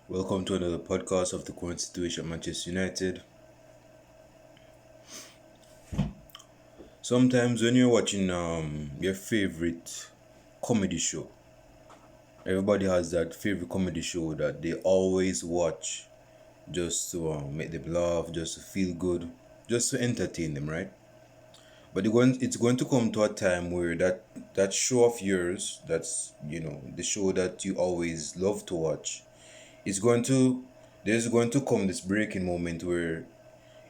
Welcome to another podcast of the current situation at Manchester United. Sometimes when you're watching your favorite comedy show, everybody has that favorite comedy show that they always watch just to make them laugh, just to feel good, just to entertain them, right? But it's going to come to a time where that show of yours, that's the show that you always love to watch, it's going to there's going to come this breaking moment where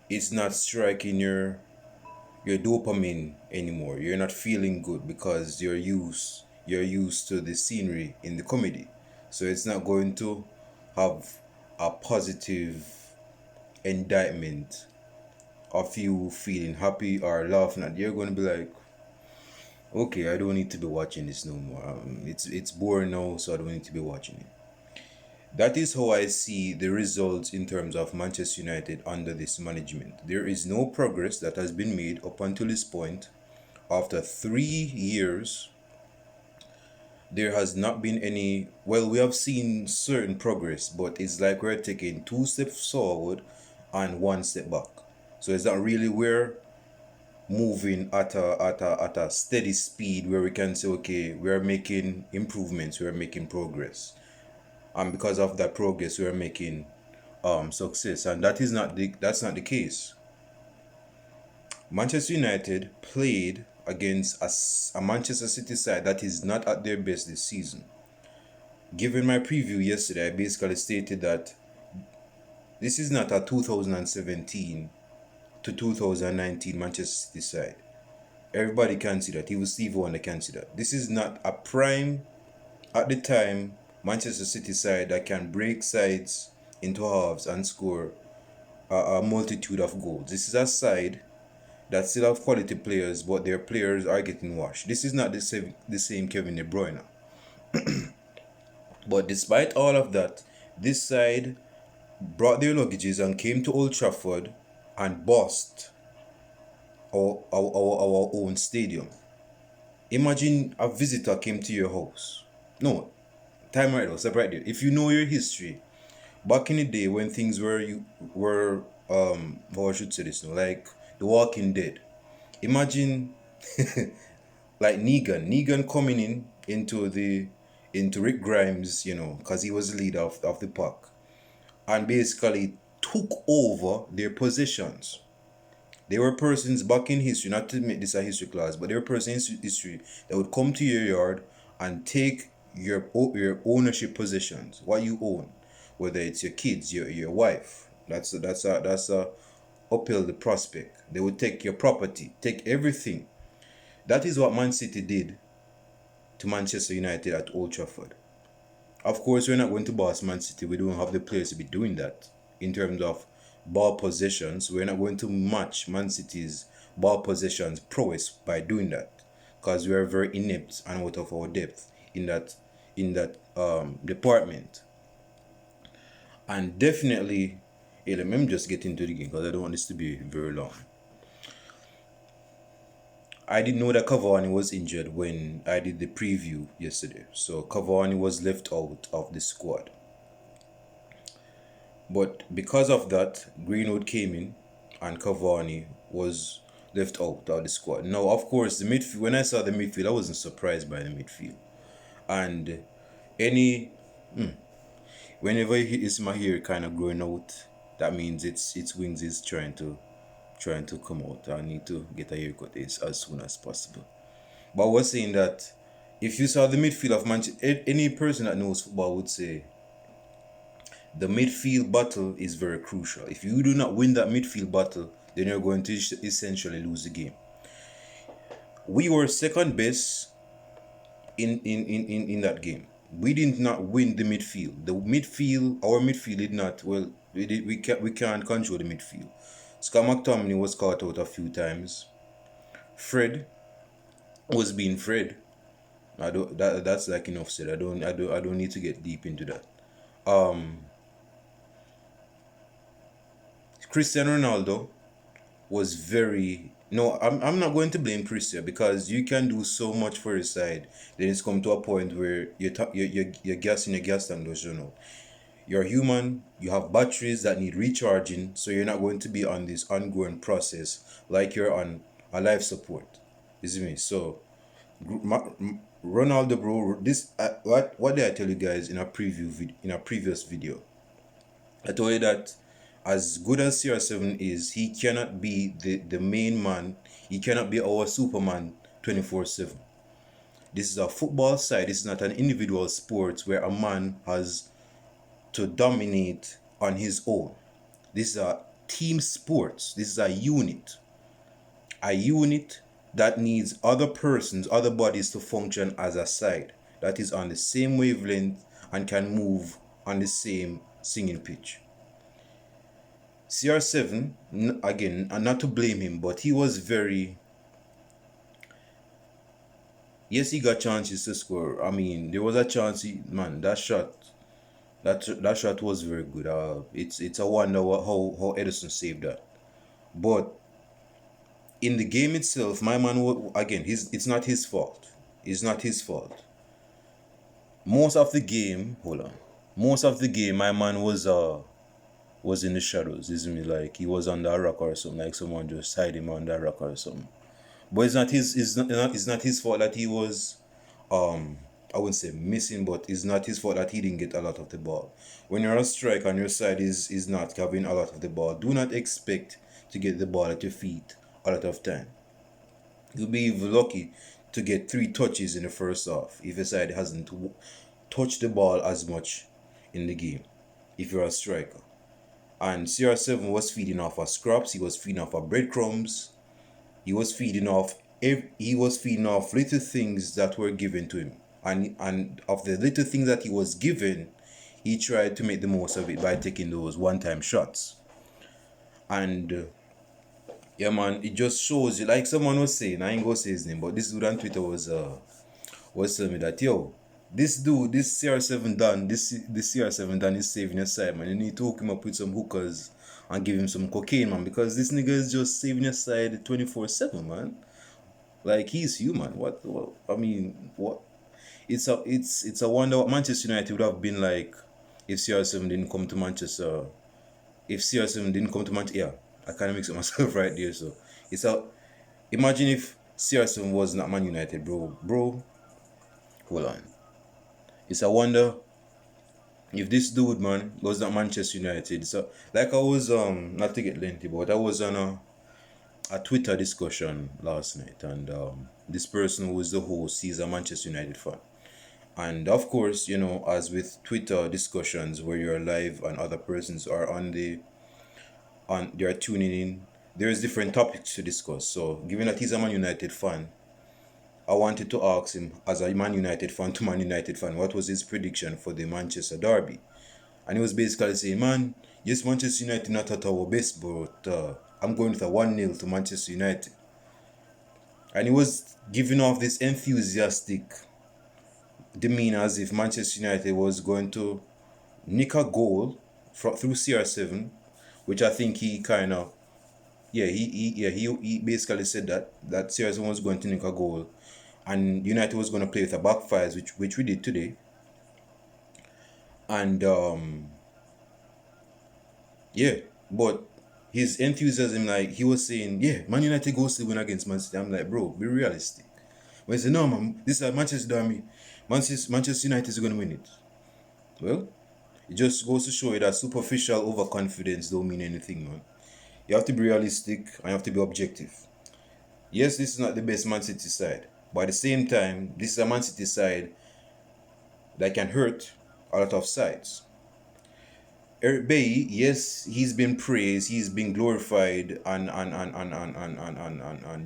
it's not striking your dopamine anymore. You're not feeling good because you're used to the scenery in the comedy. So it's not going to have a positive indictment of you feeling happy or laughing at. You're going to be like, okay, I don't need to be watching this no more. It's boring now, so I don't need to be watching it. That is how I see the results in terms of Manchester United under this management. There is no progress that has been made up until this point. After 3 years, there has not been any. Well, we have seen certain progress, but it's like we're taking two steps forward and one step back. So it's not really we're moving at a steady speed where we can say, okay, we're making improvements, we're making progress, and because of that progress, we're making success, and that's not the case. Manchester United played against a Manchester City side that is not at their best this season. Given my preview yesterday, I basically stated that this is not a 2017 to 2019 Manchester City side. Everybody can see that. Even Steve Wonder can see that. This is not a prime, at the time, Manchester City side that can break sides into halves and score a multitude of goals. This is a side that still have quality players, but their players are getting washed. This is not the same Kevin De Bruyne. But despite all of that, this side brought their luggages and came to Old Trafford and bossed our own stadium. Imagine a visitor came to your house. No, time right now, step right there. If you know your history, back in the day when things were how I should say this now, like The Walking Dead. Imagine like Negan coming into Rick Grimes, because he was the leader of the pack, and basically took over their positions. There were persons back in history, not to make this a history class, but there were persons in history that would come to your yard and take your ownership positions, what you own, whether it's your kids, your wife. That's a uphill the prospect. They would take your property, take everything. That is what Man City did to Manchester United at Old Trafford. Of course, we're not going to boss Man City. We don't have the players to be doing that in terms of ball possessions. We're not going to match Man City's ball possessions prowess by doing that, because we are very inept and out of our depth in that department. And definitely, let me just get into the game because I don't want this to be very long. I didn't know that Cavani was injured when I did the preview yesterday. So Cavani was left out of the squad. But because of that, Greenwood came in and Cavani was left out of the squad. Now, of course, the midfield, when I saw the midfield, I wasn't surprised by the midfield. And any whenever it's my hair kind of growing out, that means its wings is trying to come out. I need to get a haircut as soon as possible. But I was saying that if you saw the midfield of Manchester, any person that knows football would say the midfield battle is very crucial. If you do not win that midfield battle, then you're going to essentially lose the game. We were second best in that game. We did not win the midfield. Our midfield did not. Well, we can't control the midfield. Scott McTominay was caught out a few times. Fred was being Fred. I don't. That's like enough said. I don't need to get deep into that. Cristiano Ronaldo was very. No, I'm not going to blame Cristiano, because you can do so much for his side. Then it's come to a point where you're gassing your gas tank does run out. You're human, you have batteries that need recharging, so you're not going to be on this ongoing process like you're on a life support. You see me? So, Ronaldo, bro, this what did I tell you guys in a in a previous video? I told you that as good as CR7 is, he cannot be the main man. He cannot be our Superman 24/7. This is a football side. This is not an individual sport where a man has to dominate on his own. This is a team sport. This is a unit. A unit that needs other persons, other bodies to function as a side that is on the same wavelength and can move on the same singing pitch. CR7, again, and not to blame him, but he was very. Yes, he got chances to score. I mean, there was a chance. Man, that shot, that shot was very good. It's a wonder how Edison saved that. But in the game itself, my man, again, it's not his fault. It's not his fault. Most of the game, hold on. Most of the game, my man was in the shadows, isn't it? Like he was under a rock or something, like someone just hide him under a rock or something. But it's not his fault that he was I wouldn't say missing, but it's not his fault that he didn't get a lot of the ball. When you're a striker and your side is not having a lot of the ball, do not expect to get the ball at your feet a lot of time. You'll be lucky to get 3 touches in the first half if your side hasn't touched the ball as much in the game, if you're a striker. And CR7 was feeding off of scraps, he was feeding off of breadcrumbs, he was feeding off little things that were given to him. And of the little things that he was given, he tried to make the most of it by taking those one-time shots. And yeah, man, it just shows you, like someone was saying, I ain't gonna say his name, but this dude on Twitter was telling me that, yo, this dude, this CR7 done, this CR7 done is saving your side, man. You need to hook him up with some hookers and give him some cocaine, man, because this nigga is just saving your side 24/7, man. Like, he's human. What I mean, what? It's a wonder what Manchester United would have been like if CR7 didn't come to Manchester. If CR7 didn't come to Manchester, yeah, I kind of mix it myself right there. So imagine if CR7 was not Man United, bro. Hold on. It's a wonder if this dude, man, was not Manchester United. So, like I was not to get lengthy, but I was on a Twitter discussion last night, and this person who was the host, he's a Manchester United fan. And of course, you know, as with Twitter discussions where you're live and other persons are they are tuning in, there's different topics to discuss. So given that he's a Man United fan, I wanted to ask him, as a Man United fan to Man United fan, what was his prediction for the Manchester derby. And he was basically saying, man, yes, Manchester United not at our best, but I'm going with a 1-0 to Manchester United. And he was giving off this enthusiastic demeanor as if Manchester United was going to nick a goal through CR7, which I think he kind of, he basically said that CR7 was going to nick a goal, and United was going to play with a back five, which we did today. And but his enthusiasm, like he was saying, yeah, Man United goes to win against Man City. I'm like, bro, be realistic. When he said, no, man, this is a Manchester derby. Manchester United is going to win it. Well, it just goes to show you that superficial overconfidence don't mean anything, man. You have to be realistic and you have to be objective. Yes, this is not the best Man City side, but at the same time, this is a Man City side that can hurt a lot of sides. Eric Bailly, yes, he's been praised, he's been glorified and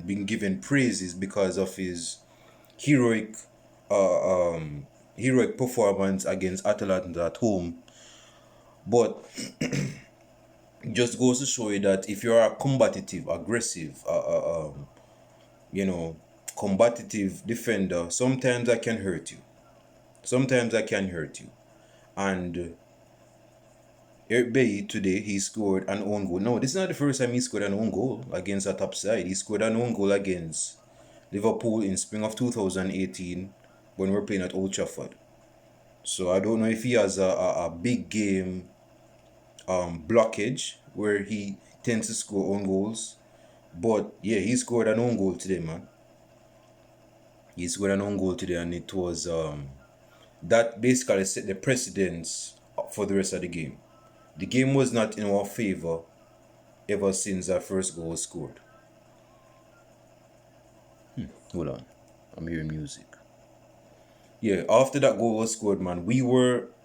been given praises because of his heroic performance against Atalanta at home. But it just goes to show you that if you're a combative, aggressive, combative defender, sometimes that can hurt you. And Eric Bailly today, he scored an own goal. No, this is not the first time he scored an own goal against a top side. He scored an own goal against Liverpool in spring of 2018 when we were playing at Old Trafford. So I don't know if he has a big game blockage where he tends to score own goals. But yeah, he scored an own goal today, man. He scored an own goal today, and it was that basically set the precedence for the rest of the game. The game was not in our favor ever since that first goal was scored. Hold on, I'm hearing music. Yeah, after that goal was scored, man,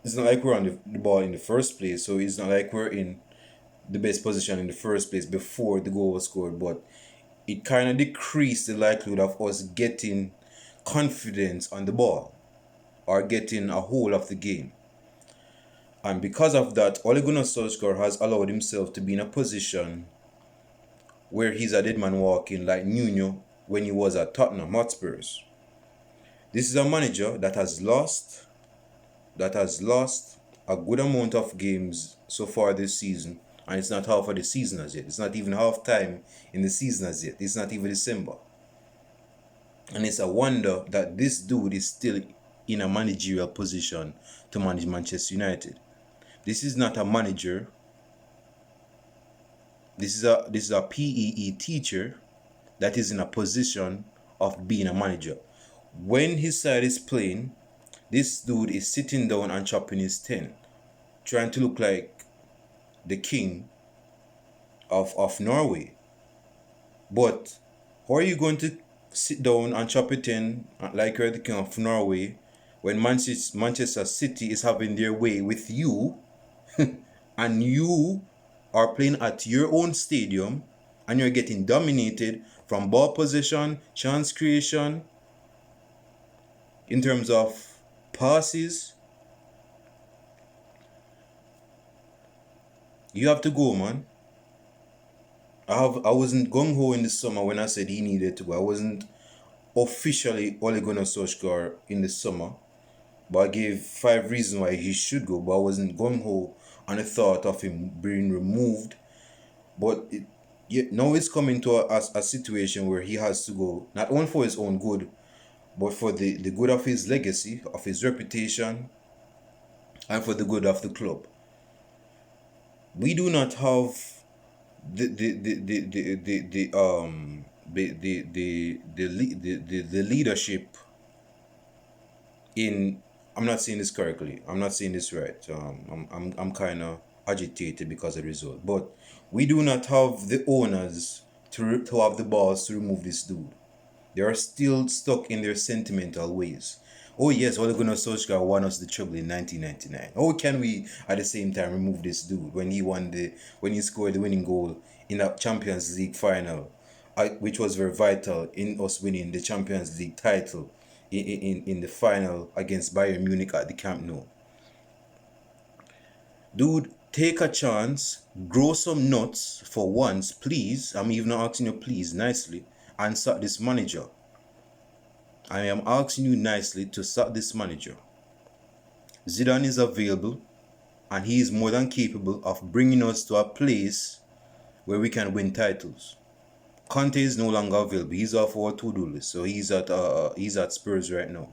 it's not like we're on the ball in the first place, so it's not like we're in the best position in the first place before the goal was scored, but it kind of decreased the likelihood of us getting confidence on the ball or getting a hold of the game. And because of that, Ole Gunnar Solskjær has allowed himself to be in a position where he's a dead man walking like Nuno when he was at Tottenham Hotspurs. This is a manager that has lost a good amount of games so far this season, and it's not half of the season as yet. It's not even half time in the season as yet. It's not even December. And it's a wonder that this dude is still in a managerial position to manage Manchester United. This is not a manager. This is a PEE teacher that is in a position of being a manager. When his side is playing, this dude is sitting down and chopping his 10, trying to look like the king of Norway. But how are you going to sit down and chop it in like you're the king of Norway when Manchester City is having their way with you and you are playing at your own stadium and you're getting dominated from ball possession, chance creation, in terms of passes? You have to go, man. I wasn't gung ho in the summer when I said he needed to go. I wasn't officially Ole Gunnar Solskjær in the summer, but I gave 5 reasons why he should go. But I wasn't gung ho on the thought of him being removed. But now it's coming to a situation where he has to go, not only for his own good, but for the good of his legacy, of his reputation, and for the good of the club. We do not have the leadership in. I'm not saying this correctly. I'm not saying this right. I'm kind of agitated because of the result. But we do not have the owners to have the balls to remove this dude. They are still stuck in their sentimental ways. Oh yes, Ole Gunnar Solskjær won us the treble in 1999. How can we at the same time remove this dude when he scored the winning goal in a Champions League final, which was very vital in us winning the Champions League title in the final against Bayern Munich at the Camp Nou. Dude, take a chance, grow some nuts for once, please. I'm even asking you, please, nicely, and sack this manager. I am asking you nicely to sack this manager. Zidane is available, and he is more than capable of bringing us to a place where we can win titles. Conte is no longer available. He's off our to-do list, so he's at Spurs right now.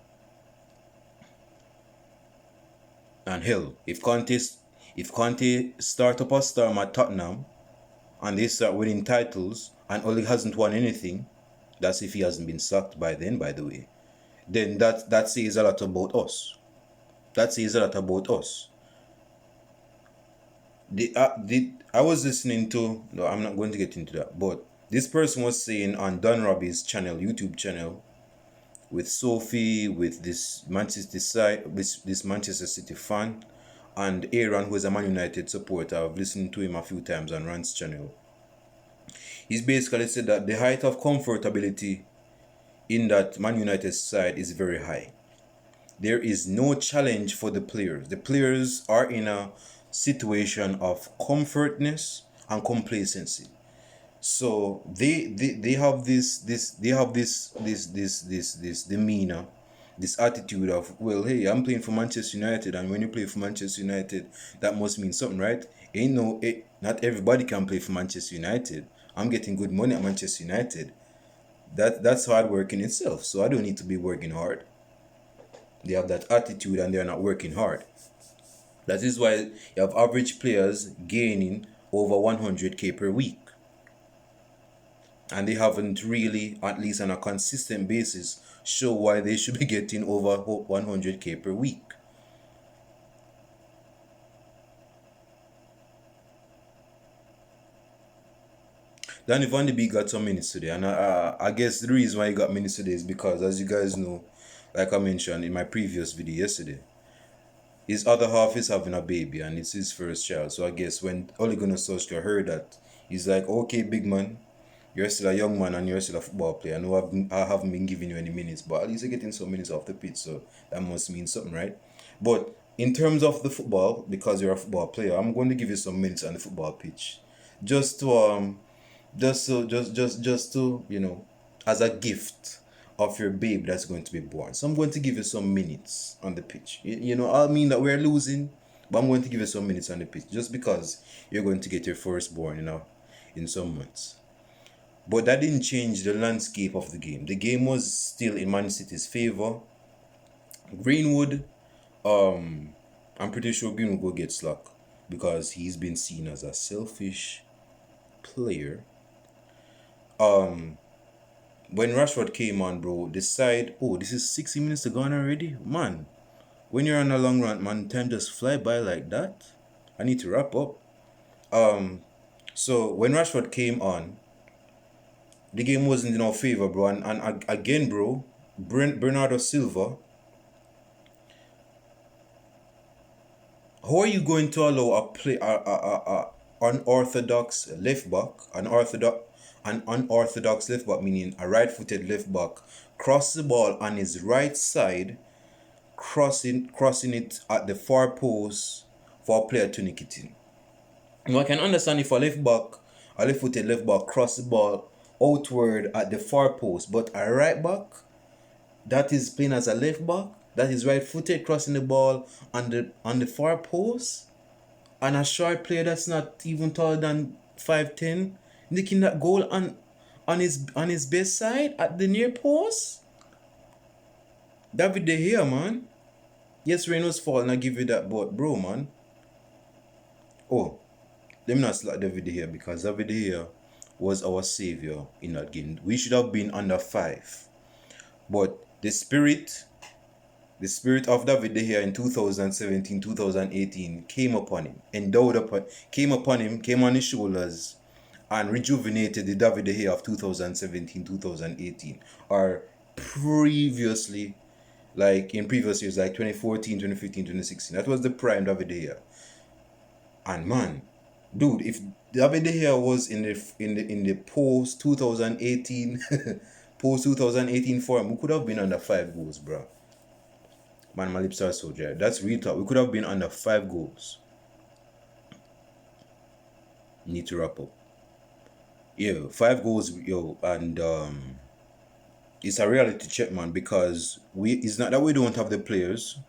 And hell, if Conte start up a storm at Tottenham and they start winning titles and Ole hasn't won anything, that's if he hasn't been sacked by then, by the way, then that says a lot about us. That says a lot about us. I was listening to, no, I'm not going to get into that, but this person was saying on Don Robbie's channel, YouTube channel, with Sophie, with this Manchester City fan, and Aaron, who is a Man United supporter. I've listened to him a few times on Rant's channel. He's basically said that the height of comfortability in that Man United side is very high. There is no challenge for the players. The players are in a situation of comfortness and complacency. So they have this demeanor, this attitude of, well, hey, I'm playing for Manchester United, and when you play for Manchester United, that must mean something, right? Not everybody can play for Manchester United. I'm getting good money at Manchester United. That's hard work in itself, so I don't need to be working hard. They have that attitude and they're not working hard. That is why you have average players gaining over 100k per week. And they haven't really, at least on a consistent basis, show why they should be getting over 100k per week. Danny Van de Beek got some minutes today, and I guess the reason why he got minutes today is because, as you guys know, like I mentioned in my previous video yesterday, his other half is having a baby and it's his first child. So I guess when Ole Gunnar Solskjær heard that, he's like, okay, big man, you're still a young man and you're still a football player. I know I haven't been giving you any minutes, but at least you're getting some minutes off the pitch, so that must mean something, right? But in terms of the football, because you're a football player, I'm going to give you some minutes on the football pitch, just to just to as a gift of your babe that's going to be born. So I'm going to give you some minutes on the pitch. I mean that we're losing, but I'm going to give you some minutes on the pitch just because you're going to get your firstborn, in some months. But that didn't change the landscape of the game. The game was still in Man City's favor. Greenwood, I'm pretty sure Greenwood will get slack because he's been seen as a selfish player. When Rashford came on, bro, this is 60 minutes to go on already? Man, when you're on a long run, man, time just fly by like that. I need to wrap up. So when Rashford came on, the game wasn't in our favor, bro. And again, bro, Bernardo Silva, how are you going to allow unorthodox left back, an unorthodox left back, meaning a right-footed left back, cross the ball on his right side, crossing it at the far post for a player to nick it in? Now I can understand if a left-footed left back cross the ball outward at the far post, but a right back that is playing as a left back, that is right-footed, crossing the ball on the far post, and a short player that's not even taller than 5'10", nicking that goal on his best side at the near post. David De Gea, man. Yes, rain was falling, I give you that, but bro, man. Oh, let me not slap David De Gea because David De Gea was our savior in that game. We should have been under 5. But the spirit of David De Gea in 2017, 2018 came upon him, came on his shoulders, and rejuvenated the David De Gea of 2017, 2018. Or previously, like in previous years, like 2014, 2015, 2016. That was the prime David De Gea. And man, dude, if David De Gea was in the post 2018 post 2018 form, we could have been under 5 goals, bro. Man, my lips are so dry. That's real talk. We could have been under 5 goals. Need to wrap up. Yeah, 5 goals, and it's a reality check, man, because it's not that we don't have the players.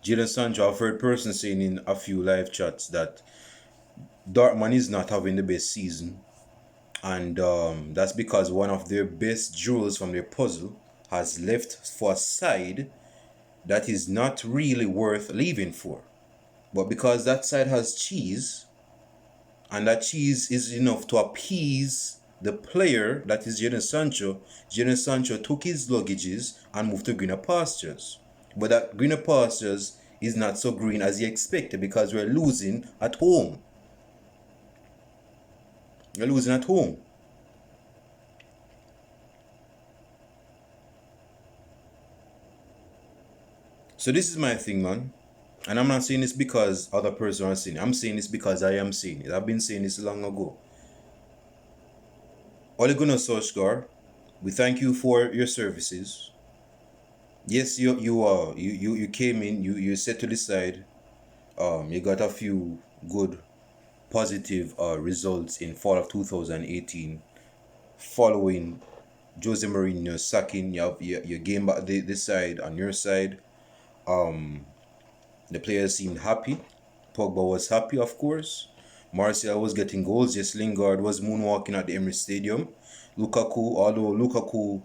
Jadon Sancho, I've heard person saying in a few live chats that Dortmund is not having the best season, and that's because one of their best jewels from their puzzle has left for a side that is not really worth leaving for. But because that side has cheese, and that cheese is enough to appease the player that is Jadon Sancho took his luggages and moved to greener pastures. But that greener pastures is not so green as he expected because we're losing at home. We're losing at home. So this is my thing, man. And I'm not saying this because other person are saying it. I'm saying this because I am saying it. I've been saying this long ago. Ole Gunnar Solskjær, we thank you for your services. Yes, you came in, you set to the side. You got a few good positive results in fall of 2018 following Jose Mourinho's sacking. You gained back the side on your side. The players seemed happy. Pogba was happy, of course. Martial was getting goals. Yes, Lingard was moonwalking at the Emirates Stadium. Although Lukaku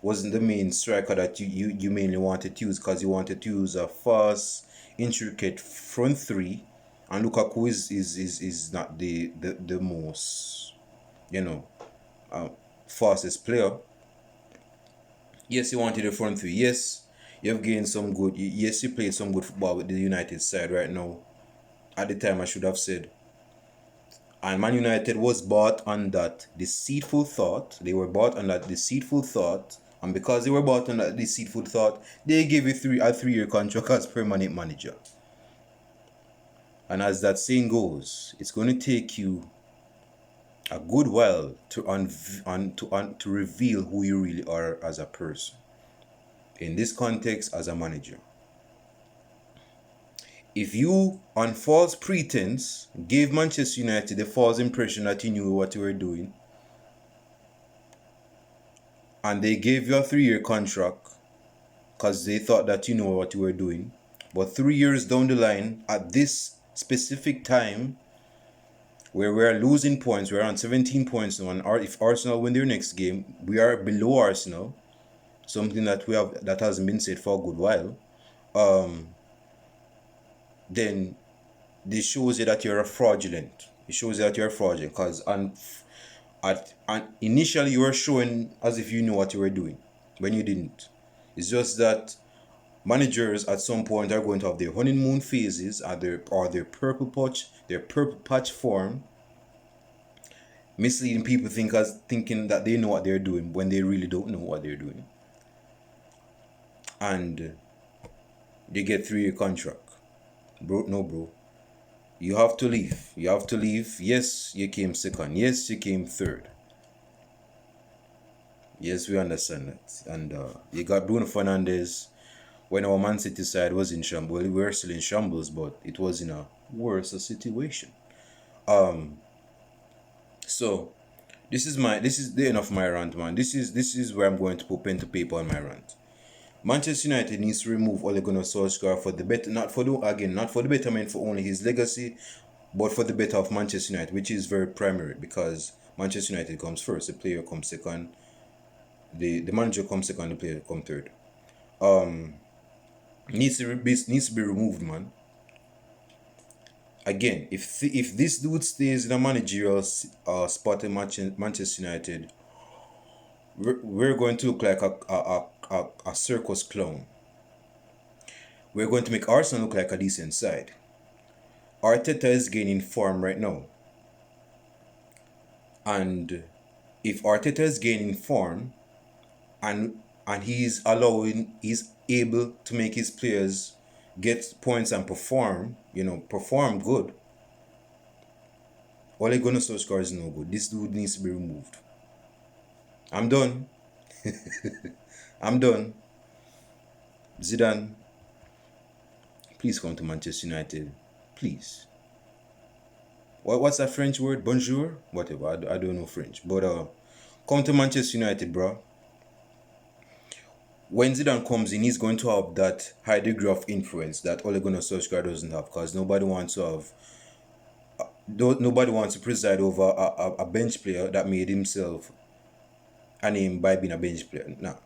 wasn't the main striker that you mainly wanted to use, because you wanted to use a fast, intricate front three, and Lukaku is not the most, you know, fastest player. Yes, you wanted a front three. Yes, you have gained some good. Yes, you played some good football with the United side right now. At the time, I should have said. And Man United was bought on that deceitful thought. They were bought on that deceitful thought. And because they were bought on that deceitful thought, they gave you a 3-year contract as permanent manager. And as that saying goes, it's going to take you a good while to reveal who you really are as a person. In this context, as a manager. If you, on false pretense, gave Manchester United the false impression that you knew what you were doing, and they gave you a 3-year contract because they thought that you know what you were doing, but 3 years down the line, at this specific time, where we are losing points, we're on 17 points now, and if Arsenal win their next game, we are below Arsenal, something that hasn't been said for a good while. Then this shows you that you're fraudulent. It shows you that you're fraudulent, because initially you were showing as if you knew what you were doing when you didn't. It's just that managers at some point are going to have their honeymoon phases, or their purple patch form, misleading people thinking that they know what they're doing when they really don't know what they're doing, and they get 3-year contract. Bro, you have to leave. Yes, you came second. Yes, you came third. Yes, we understand that. And you got Bruno Fernandes when our Man City side was in shambles. Well, we were still in shambles, but it was in a worse situation. So this is the end of my rant, man. This is where I'm going to put pen to paper on my rant. Manchester United needs to remove Ole Gunnar Solskjær for the better, not for the betterment for only his legacy, but for the better of Manchester United, which is very primary, because Manchester United comes first, the player comes second, the manager comes second, the player comes third. Needs to be removed, man. Again, if this dude stays in a managerial spot in Manchester United, we're going to look like a circus clown. We're going to make Arsenal look like a decent side. Arteta is gaining form right now. And if Arteta is gaining form and he's able to make his players get points and perform good, Ole Gunnar Solskjær is no good. This dude needs to be removed. I'm done. I'm done. Zidane, please come to Manchester United. Please. What's that French word? Bonjour? Whatever. I don't know French. But come to Manchester United, bro. When Zidane comes in, he's going to have that high degree of influence that Ole Gunnar Solskjær doesn't have, because nobody wants to preside over a bench player that made himself a name by being a bench player. Now,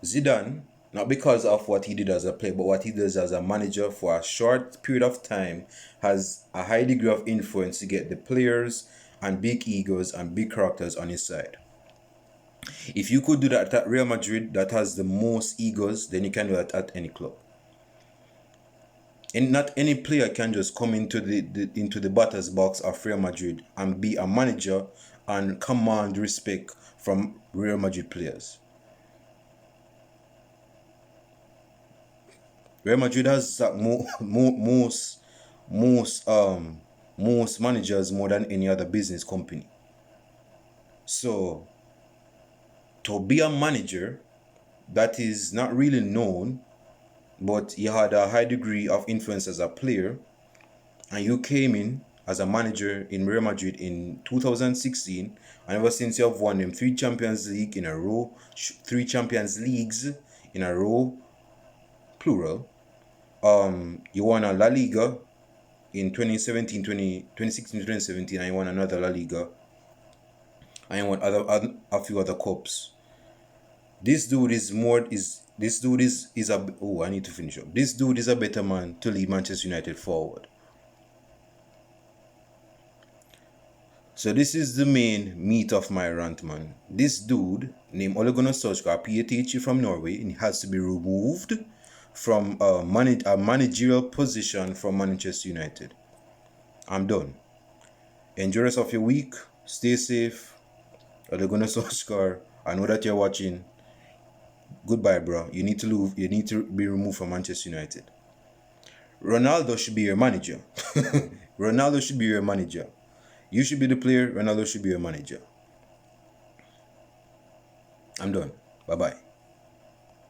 Zidane, not because of what he did as a player, but what he does as a manager for a short period of time, has a high degree of influence to get the players and big egos and big characters on his side. If you could do that at Real Madrid, that has the most egos, then you can do that at any club. And not any player can just come into the batter's box of Real Madrid and be a manager and command respect from Real Madrid players. Real Madrid has most managers more than any other business company. So to be a manager that is not really known, but you had a high degree of influence as a player, and you came in as a manager in Real Madrid in 2016, and ever since you have won them 3 Champions League in a row, 3 Champions Leagues in a row, plural. You won a La Liga in 2016, 2017, and you won another La Liga, and you won a few other cups. This dude is more is this dude is a oh I need to finish up. This dude is a better man to lead Manchester United forward. So this is the main meat of my rant, man. This dude named Ole Gunnar Solskjær, PhD from Norway, and he has to be removed from a managerial position from Manchester United. I'm done. Enjoy the rest of your week. Stay safe. Ole Gunnar Solskjær, I know that you're watching. Goodbye, bro. You need to leave. You need to be removed from Manchester United. Ronaldo should be your manager. Ronaldo should be your manager. You should be the player. Ronaldo should be your manager. I'm done. Bye-bye.